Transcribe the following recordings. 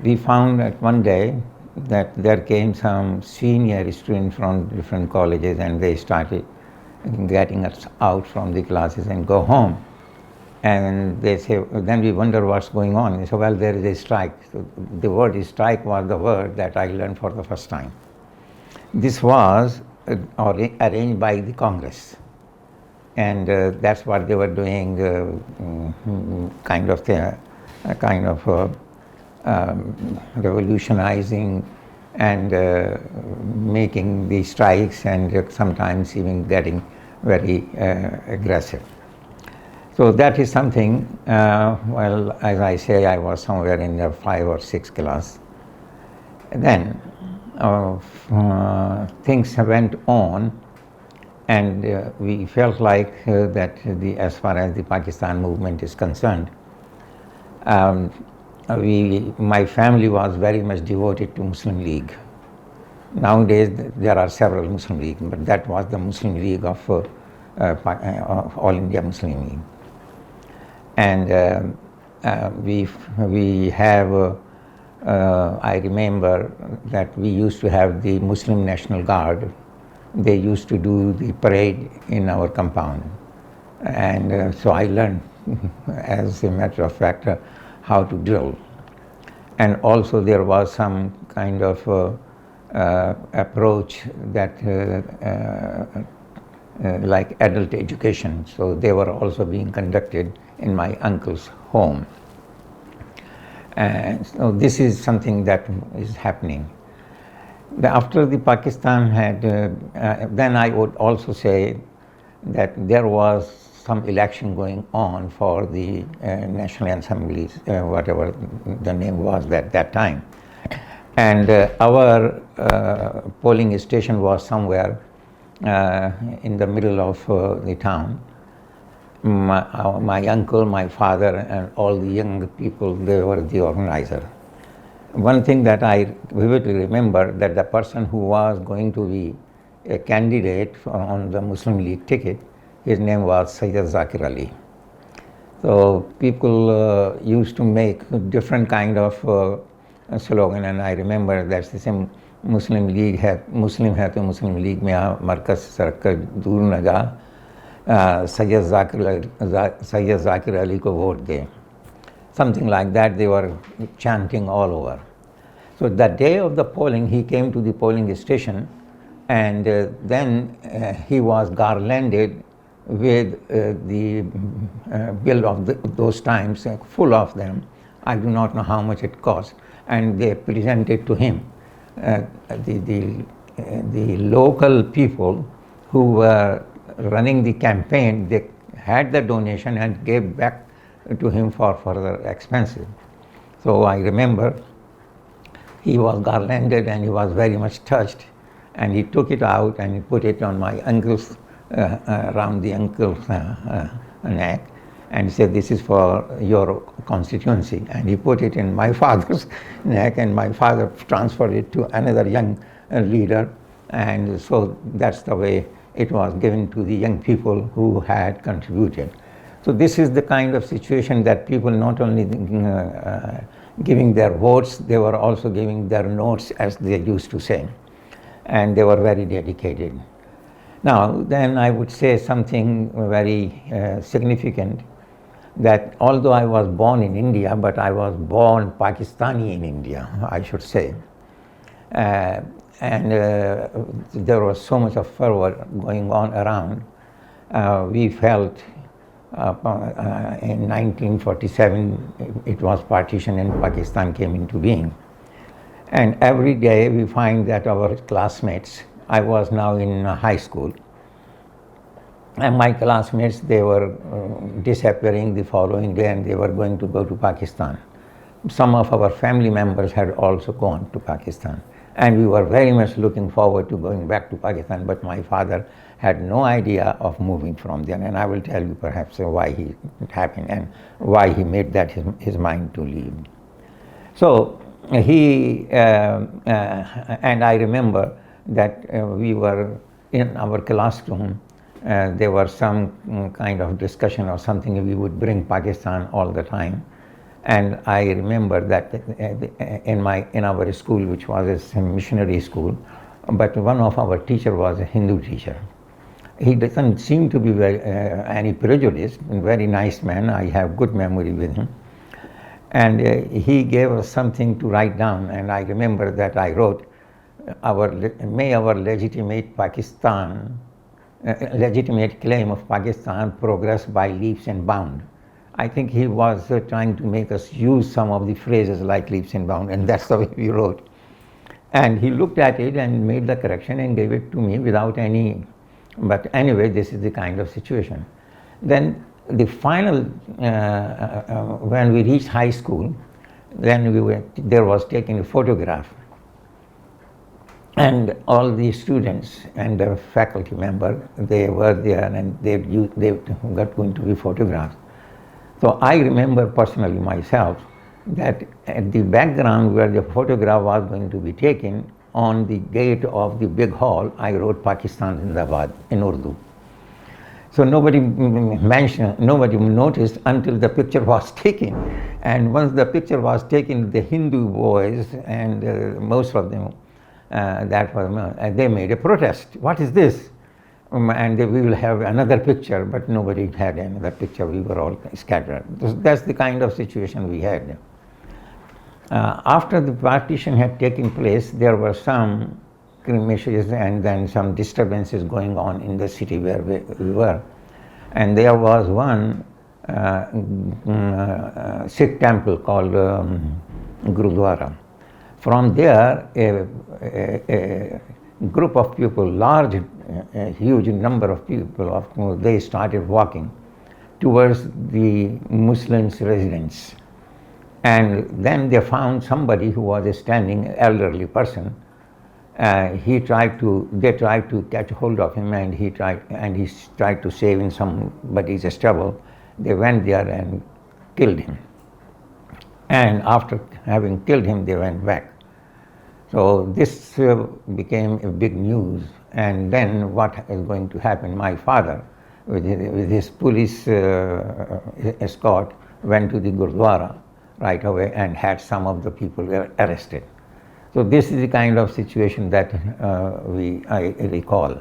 We found that one day that there came some senior students from different colleges and they started getting us out from the classes and go home. And they say, then we wonder what's going on. They say, well, there is a strike. So the word strike was the word that I learned for the first time. This was arranged by the Congress. And that's what they were doing, revolutionizing and making the strikes and sometimes even getting very aggressive. So that is something, well, as I say, I was somewhere in the 5 or 6 class. Then things went on, and we felt like that as far as the Pakistan movement is concerned, my family was very much devoted to Muslim League. Nowadays there are several Muslim Leagues, but that was the Muslim League of All India Muslim League. And we have, I remember that we used to have the Muslim National Guard. They used to do the parade in our compound. And so I learned, as a matter of fact, how to drill. And also there was some kind of approach that like adult education. So they were also being conducted in my uncle's home. And so this is something that is happening. After the Pakistan had, then I would also say that there was some election going on for the National Assemblies, whatever the name was at that time. And our polling station was somewhere in the middle of the town. My uncle, my father, and all the young people, they were the organizer. One thing that I vividly remember, that the person who was going to be a candidate on the Muslim League ticket, his name was Sayyid Zakir Ali. So people used to make different kind of slogan, and I remember that's the same Muslim League है, Muslim है तो Muslim League में मरकज सरकर दूर न जा, Sayyid Zakir Ali को vote they. Something like that they were chanting all over. So the day of the polling, he came to the polling station, and then he was garlanded with the bill of those times, full of them. I do not know how much it cost, and they presented to him. The local people who were running the campaign, they had the donation and gave back to him for further expenses. So I remember he was garlanded and he was very much touched, and he took it out and he put it on my uncle's, around the uncle's neck, and he said, this is for your constituency. And he put it in my father's neck, and my father transferred it to another young leader, and so that's the way it was given to the young people who had contributed. So this is the kind of situation that people not only giving their votes, they were also giving their notes, as they used to say, and they were very dedicated. Now then I would say something very significant, that although I was born in India, but I was born Pakistani in India, I should say. And there was so much of fervor going on around. We felt in 1947, it was partition and Pakistan came into being. And every day we find that our classmates, I was now in high school, and my classmates, they were disappearing the following day, and they were going to go to Pakistan. Some of our family members had also gone to Pakistan, and we were very much looking forward to going back to Pakistan, but my father had no idea of moving from there, and I will tell you perhaps why it happened and why he made that his mind to leave. So he, and I remember that we were in our classroom, there was some kind of discussion or something, we would bring Pakistan all the time. And I remember that in our school, which was a missionary school, but one of our teacher was a Hindu teacher. He doesn't seem to be any prejudice, very nice man. I have good memory with him. And he gave us something to write down, and I remember that I wrote, may our legitimate legitimate claim of Pakistan progress by leaps and bounds. I think he was trying to make us use some of the phrases like leaps and bounds, and that's the way we wrote. And he looked at it and made the correction and gave it to me without any, but anyway, this is the kind of situation. Then the final, when we reached high school, then there was taking a photograph. And all the students and the faculty member, they were there and they got going to be photographed. So I remember personally myself that at the background where the photograph was going to be taken, on the gate of the big hall, I wrote Pakistan Zindabad in Urdu. So nobody noticed until the picture was taken. And once the picture was taken, the Hindu boys, and most of them, they made a protest. What is this? And we will have another picture, but nobody had another picture. We were all scattered. That's the kind of situation we had. After the partition had taken place, there were some skirmishes and then some disturbances going on in the city where we were. And there was one Sikh temple called Gurudwara. From there, a group of people, a huge number of people, they started walking towards the Muslims' residence. And then they found somebody who was a standing elderly person. They tried to catch hold of him, and he tried to save in somebody's stable. They went there and killed him. And after having killed him, they went back. So this became a big news. And then what is going to happen? My father, with his police escort, went to the Gurdwara right away and had some of the people arrested. So this is the kind of situation that I recall.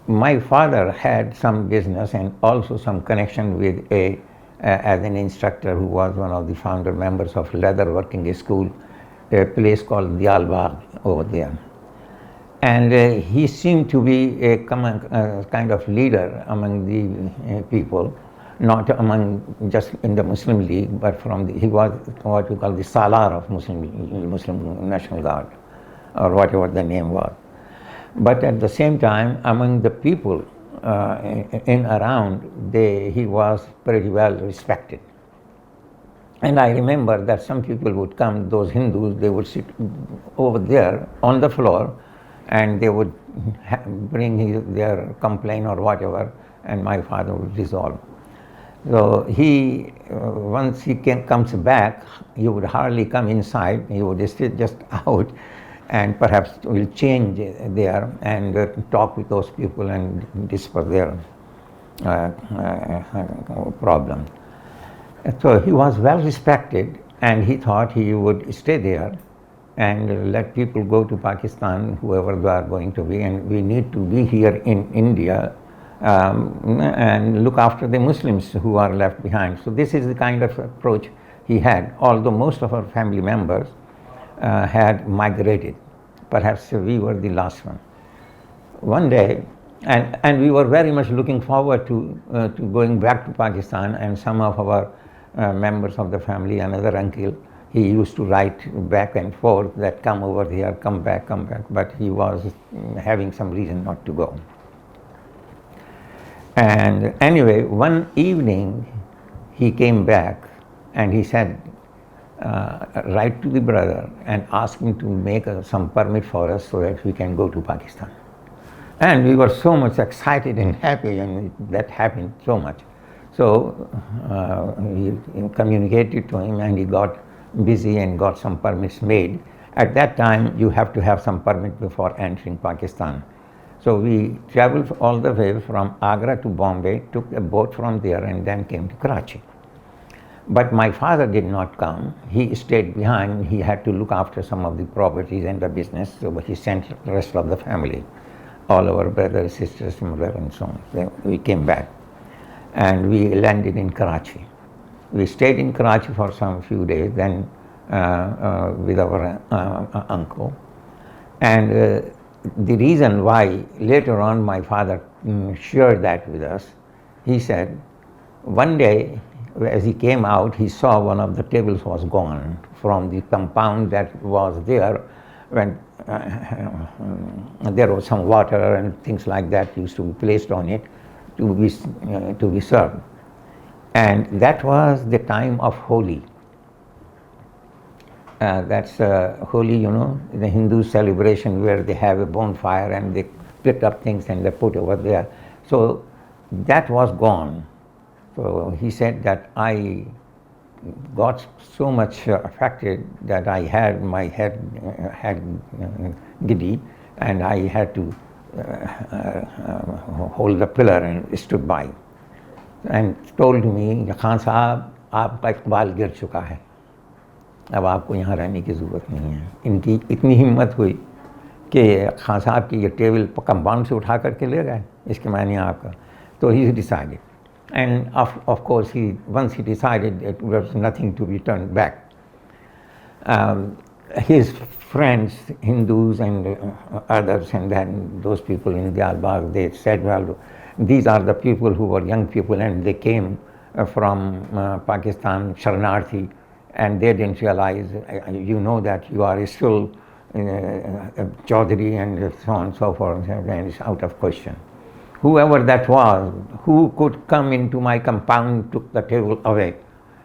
My father had some business and also some connection with as an instructor who was one of the founder members of leather working school, a place called Diyalbagh over there. And he seemed to be a kind of leader among the people, not among just in the Muslim League, but he was what we call the Salar of Muslim National Guard, or whatever the name was. But at the same time, among the people around, he was pretty well respected. And I remember that some people would come, those Hindus, they would sit over there on the floor, and they would bring their complaint or whatever, and my father would resolve. So once he comes back, he would hardly come inside. He would stay just out, and perhaps will change there and talk with those people and discuss their problem. So he was well respected, and he thought he would stay there and let people go to Pakistan, whoever they are going to be, and we need to be here in India and look after the Muslims who are left behind. So this is the kind of approach he had, although most of our family members had migrated. Perhaps we were the last one. One day, and we were very much looking forward to going back to Pakistan, and some of our members of the family, another uncle, he used to write back and forth that come over here, come back, but he was having some reason not to go. And anyway, one evening he came back and he said, write to the brother and ask him to make some permit for us so that we can go to Pakistan. And we were so much excited and happy, and that happened so much. So he communicated to him, and he got busy and got some permits made. At that time, you have to have some permit before entering Pakistan. So we traveled all the way from Agra to Bombay, took a boat from there, and then came to Karachi. But my father did not come. He stayed behind. He had to look after some of the properties and the business, so he sent the rest of the family, all our brothers, sisters, mother, and so on. Then we came back, and we landed in Karachi. We stayed in Karachi for some few days, then with our uncle. And the reason why later on my father shared that with us, he said, one day as he came out, he saw one of the tables was gone from the compound that was there when there was some water and things like that used to be placed on it to be served. And that was the time of Holi. That's Holi, you know, the Hindu celebration where they have a bonfire and they pick up things and they put over there. So that was gone. So he said that I got so much affected that I had my head giddy, and I had to hold the pillar and stood by. And told me, Khan Sahab, आपका इकबाल गिर चुका है, अब आपको यहाँ रहने की ज़रूरत नहीं है. इनकी इतनी हिम्मत हुई कि खान साहब की ये टेबल कंपाउंड से उठा करके ले गए, इसके मायने आपका. तो he decided, and of course once he decided, it was nothing to be turned back. His friends, Hindus and others, and then those people in Diyarbakir, they said, well, these are the people who were young people and they came from Pakistan, Sharanarthi, and they didn't realize, you know, that you are still Chaudhary and so on and so forth, and it's out of question. Whoever that was, who could come into my compound, took the table away,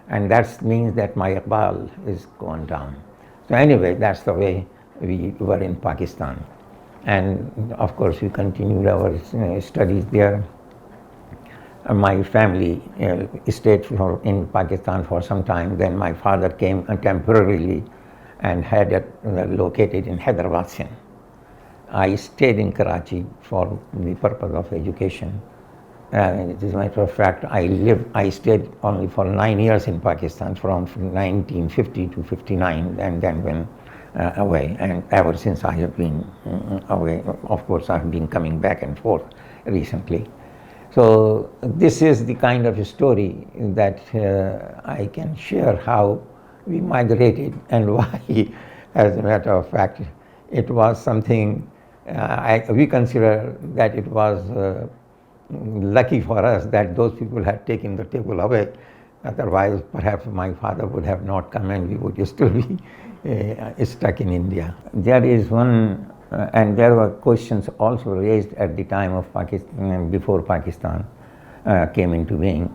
and that means that my Iqbal is gone down. So anyway, that's the way we were in Pakistan. And of course we continued our studies there. My family stayed in Pakistan for some time. Then my father came temporarily and had it located in Hyderabad. I stayed in Karachi for the purpose of education. As a matter of fact, I stayed only for 9 years in Pakistan, from 1950 to 59, and then went away. And ever since I have been away, of course I have been coming back and forth recently. So this is the kind of a story that I can share, how we migrated and why, as a matter of fact, it was something we consider that it was lucky for us that those people had taken the table away. Otherwise, perhaps my father would have not come and we would still be stuck in India. There is one, and there were questions also raised at the time of Pakistan, before Pakistan came into being.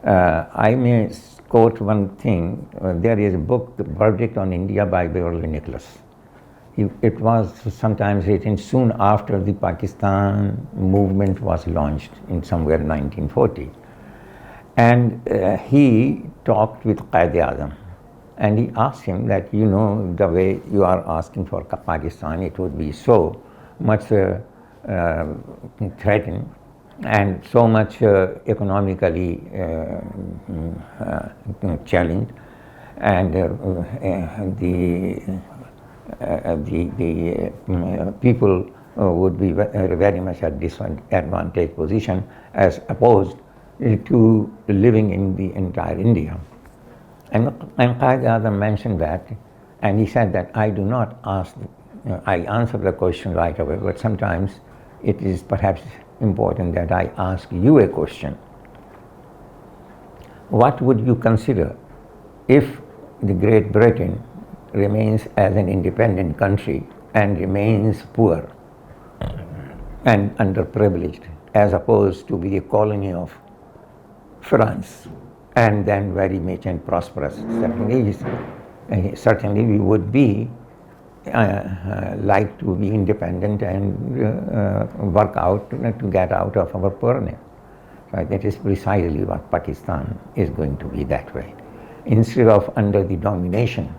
I may quote one thing. There is a book, The Verdict on India by Beverly Nicholas. It was sometimes written soon after the Pakistan movement was launched in somewhere 1940. And he talked with Qaid-e-Azam. And he asked him that, you know, the way you are asking for Pakistan, it would be so much threatened and so much economically challenged, and the people would be very much at disadvantaged position as opposed to living in the entire India. And Qaid-e-Azam mentioned that, and he said that I do not ask, I answer the question right away, but sometimes it is perhaps important that I ask you a question. What would you consider if the Great Britain remains as an independent country and remains poor and underprivileged, as opposed to be a colony of France and then very rich and prosperous? Certainly we would be like to be independent and work out to get out of our poorness. So that is precisely what Pakistan is going to be that way. Instead of under the domination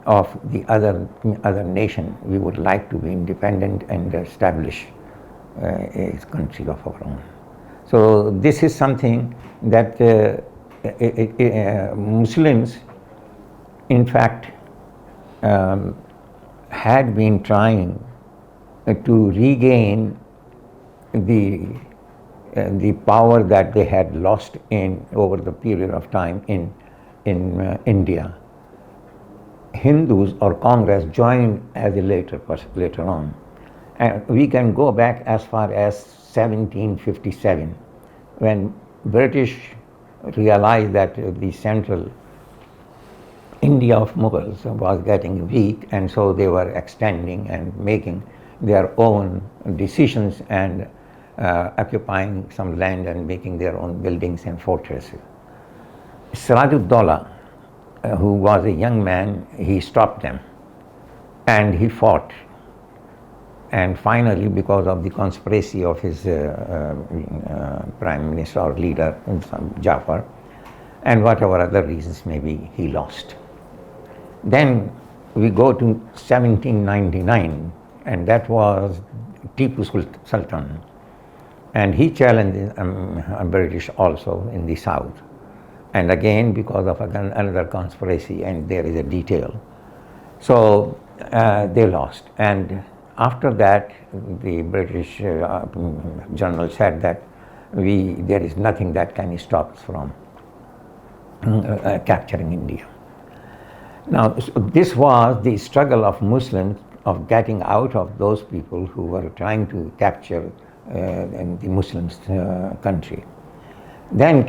of the other nation, we would like to be independent and establish a country of our own. So this is something that Muslims, in fact, had been trying to regain the power that they had lost over the period of time in India. Hindus or Congress joined as a later on. And we can go back as far as 1757, when British realized that the central India of Mughals was getting weak, and so they were extending and making their own decisions and occupying some land and making their own buildings and fortresses. Siraj-ud-Dawla, who was a young man, he stopped them and he fought. And finally, because of the conspiracy of his prime minister or leader, Jafar, and whatever other reasons maybe, he lost. Then we go to 1799, and that was Tipu Sultan. And he challenged British also in the south. And again, because of another conspiracy, and there is a detail. So they lost. And after that, the British general said that there is nothing that can stop us from capturing India. Now, this was the struggle of Muslims of getting out of those people who were trying to capture the Muslims' country. Then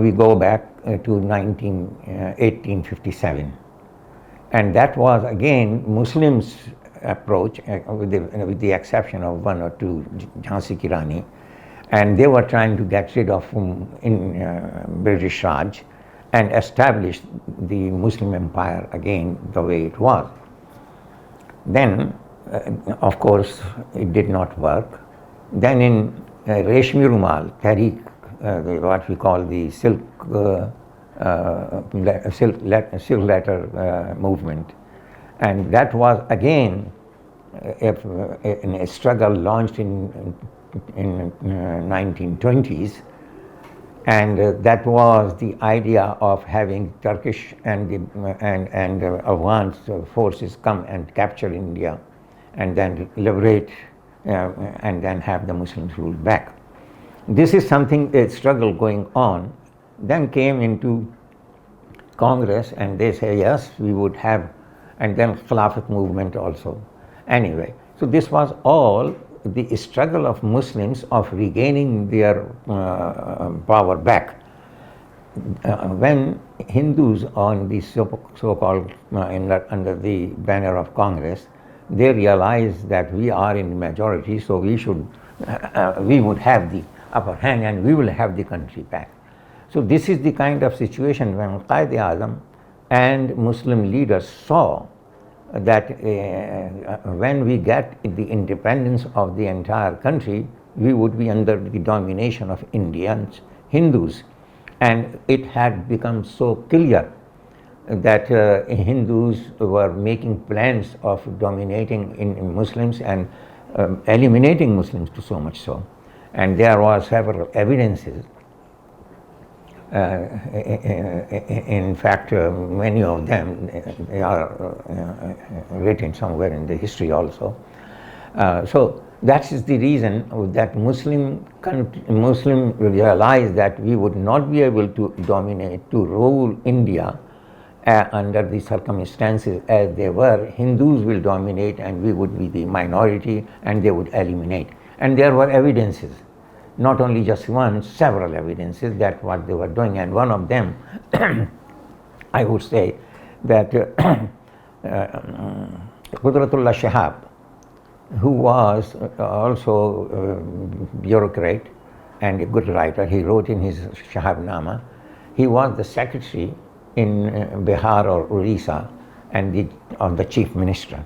we go back to 1857, and that was again Muslims' approach, with the exception of one or two, Jhansi Ki Rani, and they were trying to get rid of British Raj and establish the Muslim empire again the way it was. Then, of course, it did not work. Then in Reshmi Rumal, Tehreek, what we call the silk letter movement, and that was again a struggle launched in 1920s, and that was the idea of having Turkish and Afghan forces come and capture India, and then liberate, and then have the Muslims rule back. This is something, a struggle going on. Then came into Congress, and they say yes, we would have, and then Khilafat movement also. Anyway, so this was all the struggle of Muslims of regaining their power back. When Hindus on the so-called under the banner of Congress, they realized that we are in the majority, so we would have the upper hand and we will have the country back. So this is the kind of situation when Qaid-e-Azam and Muslim leaders saw that when we get the independence of the entire country, we would be under the domination of Indians, Hindus. And it had become so clear that Hindus were making plans of dominating in Muslims and eliminating Muslims, to so much so. And there were several evidences. In fact, many of them they are written somewhere in the history also. So that is the reason that Muslim realized that we would not be able to dominate, to rule India under the circumstances as they were. Hindus will dominate and we would be the minority and they would eliminate. And there were evidences. Not only just one, several evidences that what they were doing, and one of them, I would say that Qudratullah Shahab, who was also a bureaucrat and a good writer, he wrote in his Shahabnama, he was the secretary in Bihar or Orissa and of the chief minister.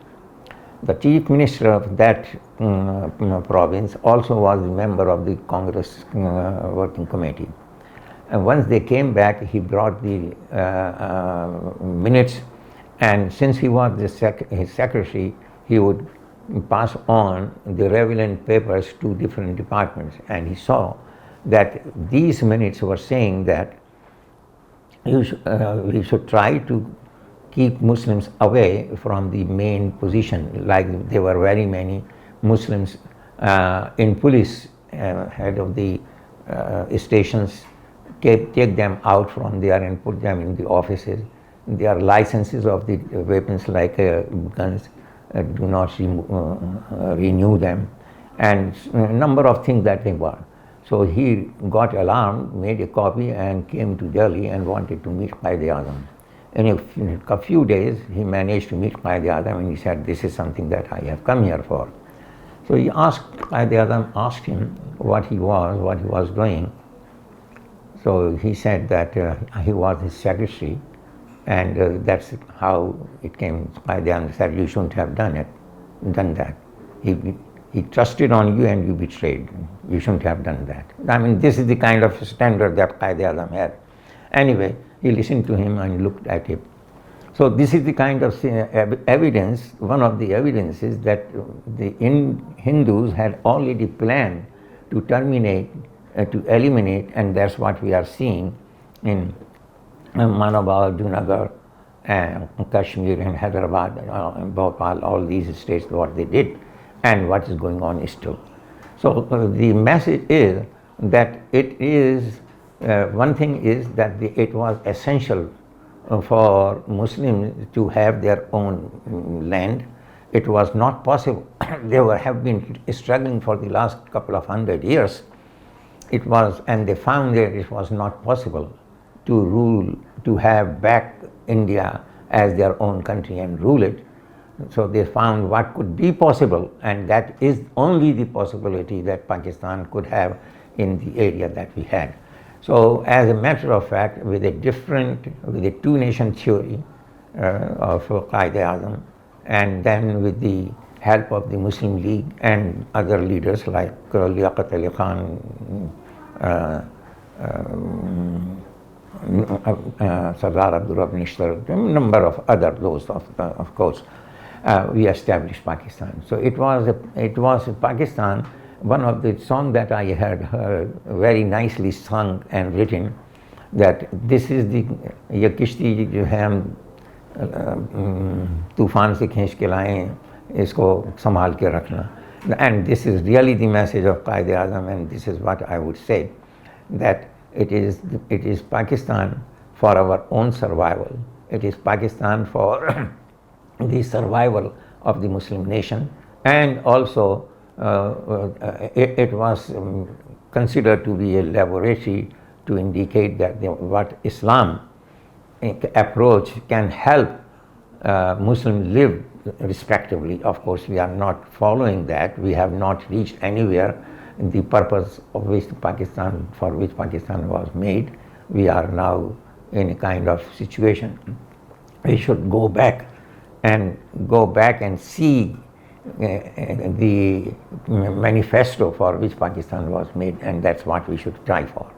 The chief minister of that province also was a member of the Congress working committee. And once they came back, he brought the minutes, and since he was his secretary, he would pass on the relevant papers to different departments, and he saw that these minutes were saying that we should try to keep Muslims away from the main position, like there were very many Muslims in police, head of the stations, take them out from there and put them in the offices. Their licenses of the weapons like guns do not renew them, and a number of things that they were. So he got alarmed, made a copy and came to Delhi and wanted to meet Quaid-e-Azam. In a few days he managed to meet Quaid-e-Azam, and he said, this is something that I have come here for. So he asked, Quaid-e-Azam asked him what he was doing. So he said that he was his secretary, and that's how it came. Quaid-e-Azam said, you shouldn't have done that. He trusted on you and you betrayed. You shouldn't have done that. I mean, this is the kind of standard that Quaid-e-Azam had. Anyway, he listened to him and looked at him. So this is the kind of evidence, one of the evidences that the Hindus had already planned to terminate, to eliminate, and that's what we are seeing in Manawar, Junagadh, and Kashmir and Hyderabad, and Bhopal, all these states, what they did and what is going on still. So the message is that it is, one thing is that it was essential for Muslims to have their own land. It was not possible. They have been struggling for the last couple of 100 years. It was, and they found that it was not possible to rule, to have back India as their own country and rule it. So they found what could be possible, and that is only the possibility that Pakistan could have in the area that we had. So as a matter of fact, with a two-nation theory of Quaid-e-Azam, and then with the help of the Muslim League and other leaders like Liaquat Ali Khan, Sardar Abdul Rahman Ishtar, a number of other those, of course, we established Pakistan. So it was Pakistan. One of the songs that I had heard very nicely sung and written, that this is the ये किश्ती जो है हम तूफान से खींच के लाए, इसको संभाल के रखना. And this is really the message of Quaid-e-Azam, and this is what I would say, that it is Pakistan for our own survival. It is Pakistan for the survival of the Muslim nation, and also it was considered to be a laboratory to indicate that what Islam approach can help Muslims live respectively. Of course, we are not following that. We have not reached anywhere in the purpose of which Pakistan was made. We are now in a kind of situation. We should go back and see the manifesto for which Pakistan was made, and that's what we should try for.